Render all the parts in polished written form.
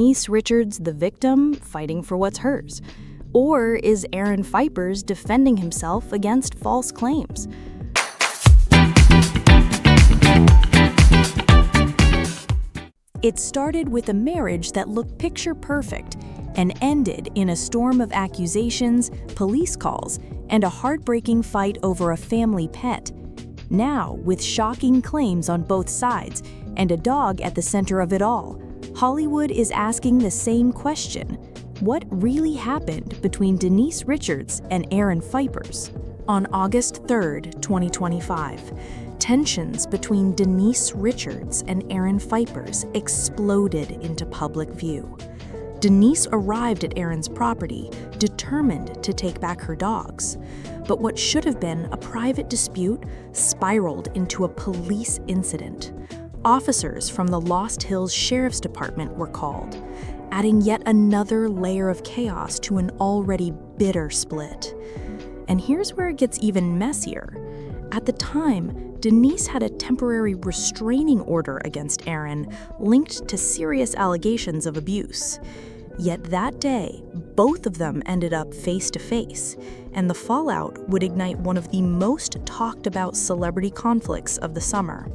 Denise Richards the victim, fighting for what's hers? Or is Aaron Phypers defending himself against false claims? It started with a marriage that looked picture perfect and ended in a storm of accusations, police calls, and a heartbreaking fight over a family pet. Now, with shocking claims on both sides and a dog at the center of it all, Hollywood is asking the same question: what really happened between Denise Richards and Aaron Phypers? On August 3rd, 2025, tensions between Denise Richards and Aaron Phypers exploded into public view. Denise arrived at Aaron's property, determined to take back her dogs. But what should have been a private dispute spiraled into a police incident. Officers from the Lost Hills Sheriff's Department were called, adding yet another layer of chaos to an already bitter split. And here's where it gets even messier. At the time, Denise had a temporary restraining order against Aaron linked to serious allegations of abuse. Yet that day, both of them ended up face to face, and the fallout would ignite one of the most talked about celebrity conflicts of the summer.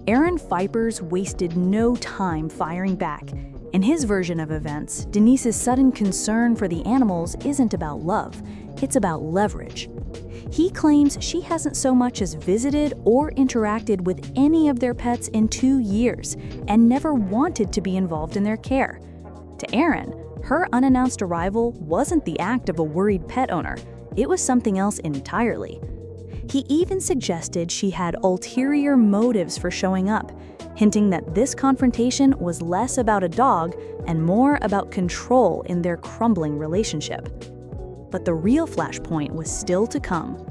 Aaron Phypers wasted no time firing back. In his version of events, Denise's sudden concern for the animals isn't about love, it's about leverage. He claims she hasn't so much as visited or interacted with any of their pets in 2 years and never wanted to be involved in their care. To Aaron, her unannounced arrival wasn't the act of a worried pet owner, it was something else entirely. He even suggested she had ulterior motives for showing up, hinting that this confrontation was less about a dog and more about control in their crumbling relationship. But the real flashpoint was still to come: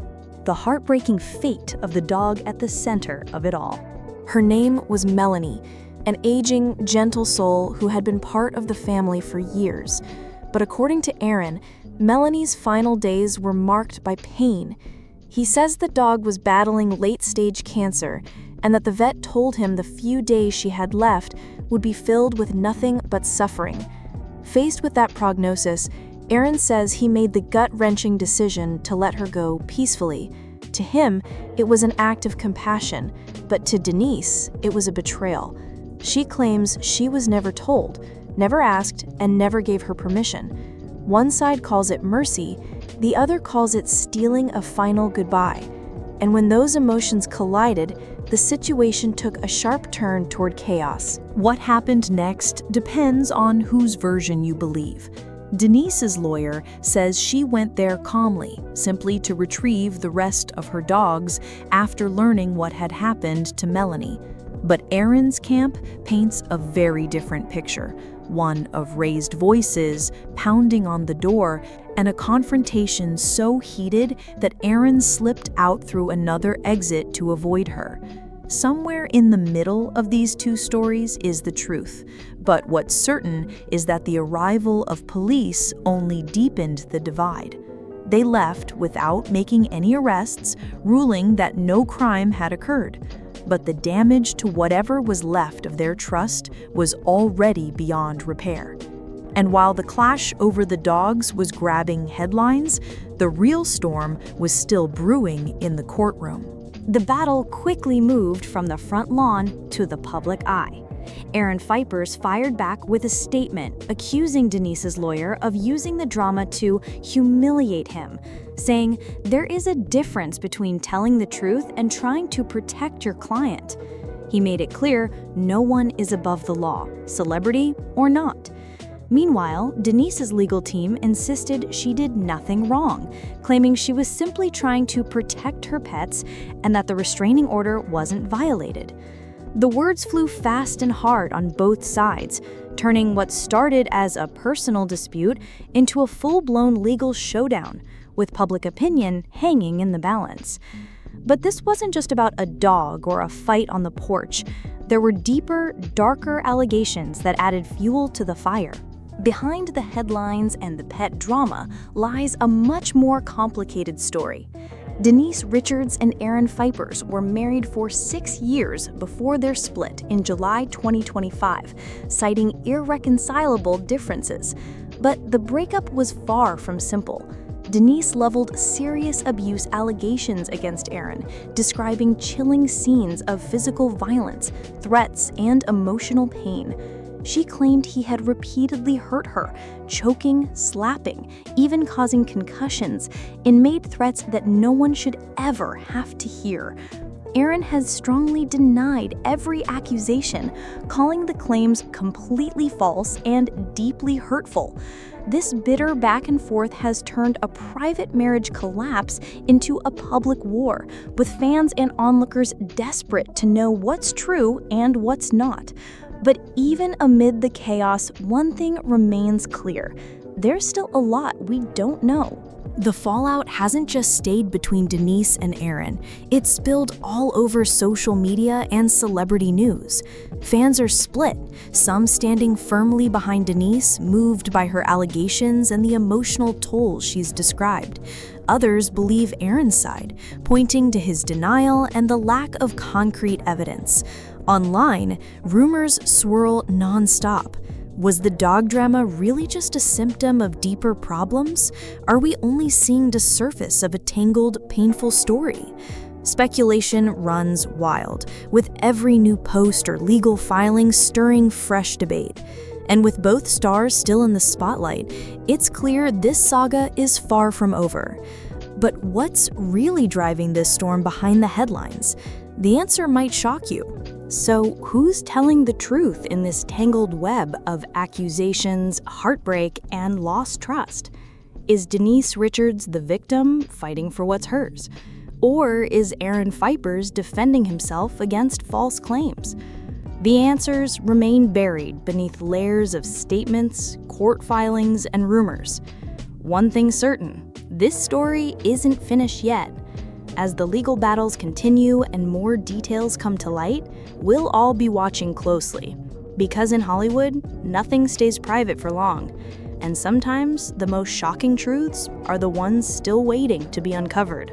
the heartbreaking fate of the dog at the center of it all. Her name was Melanie, an aging, gentle soul who had been part of the family for years. But according to Aaron, Melanie's final days were marked by pain. He says the dog was battling late-stage cancer, and that the vet told him the few days she had left would be filled with nothing but suffering. Faced with that prognosis, Aaron says he made the gut-wrenching decision to let her go peacefully. To him, it was an act of compassion, but to Denise, it was a betrayal. She claims she was never told, never asked, and never gave her permission. One side calls it mercy, the other calls it stealing a final goodbye. And when those emotions collided, the situation took a sharp turn toward chaos. What happened next depends on whose version you believe. Denise's lawyer says she went there calmly, simply to retrieve the rest of her dogs after learning what had happened to Melanie. But Aaron's camp paints a very different picture, one of raised voices, pounding on the door, and a confrontation so heated that Aaron slipped out through another exit to avoid her. Somewhere in the middle of these two stories is the truth, but what's certain is that the arrival of police only deepened the divide. They left without making any arrests, ruling that no crime had occurred. But the damage to whatever was left of their trust was already beyond repair. And while the clash over the dogs was grabbing headlines, the real storm was still brewing in the courtroom. The battle quickly moved from the front lawn to the public eye. Aaron Phypers fired back with a statement accusing Denise's lawyer of using the drama to humiliate him, saying, "There is a difference between telling the truth and trying to protect your client." He made it clear no one is above the law, celebrity or not. Meanwhile, Denise's legal team insisted she did nothing wrong, claiming she was simply trying to protect her pets and that the restraining order wasn't violated. The words flew fast and hard on both sides, turning what started as a personal dispute into a full-blown legal showdown, with public opinion hanging in the balance. But this wasn't just about a dog or a fight on the porch. There were deeper, darker allegations that added fuel to the fire. Behind the headlines and the pet drama lies a much more complicated story. Denise Richards and Aaron Phypers were married for 6 years before their split in July 2025, citing irreconcilable differences. But the breakup was far from simple. Denise leveled serious abuse allegations against Aaron, describing chilling scenes of physical violence, threats, and emotional pain. She claimed he had repeatedly hurt her, choking, slapping, even causing concussions, and made threats that no one should ever have to hear. Aaron has strongly denied every accusation, calling the claims completely false and deeply hurtful. This bitter back and forth has turned a private marriage collapse into a public war, with fans and onlookers desperate to know what's true and what's not. But even amid the chaos, one thing remains clear: there's still a lot we don't know. The fallout hasn't just stayed between Denise and Aaron. It's spilled all over social media and celebrity news. Fans are split, some standing firmly behind Denise, moved by her allegations and the emotional toll she's described. Others believe Aaron's side, pointing to his denial and the lack of concrete evidence. Online, rumors swirl nonstop. Was the dog drama really just a symptom of deeper problems? Are we only seeing the surface of a tangled, painful story? Speculation runs wild, with every new post or legal filing stirring fresh debate. And with both stars still in the spotlight, it's clear this saga is far from over. But what's really driving this storm behind the headlines? The answer might shock you. So, who's telling the truth in this tangled web of accusations, heartbreak, and lost trust? Is Denise Richards the victim, fighting for what's hers? Or is Aaron Phypers defending himself against false claims? The answers remain buried beneath layers of statements, court filings, and rumors. One thing's certain: this story isn't finished yet. As the legal battles continue and more details come to light, we'll all be watching closely. Because in Hollywood, nothing stays private for long, and sometimes the most shocking truths are the ones still waiting to be uncovered.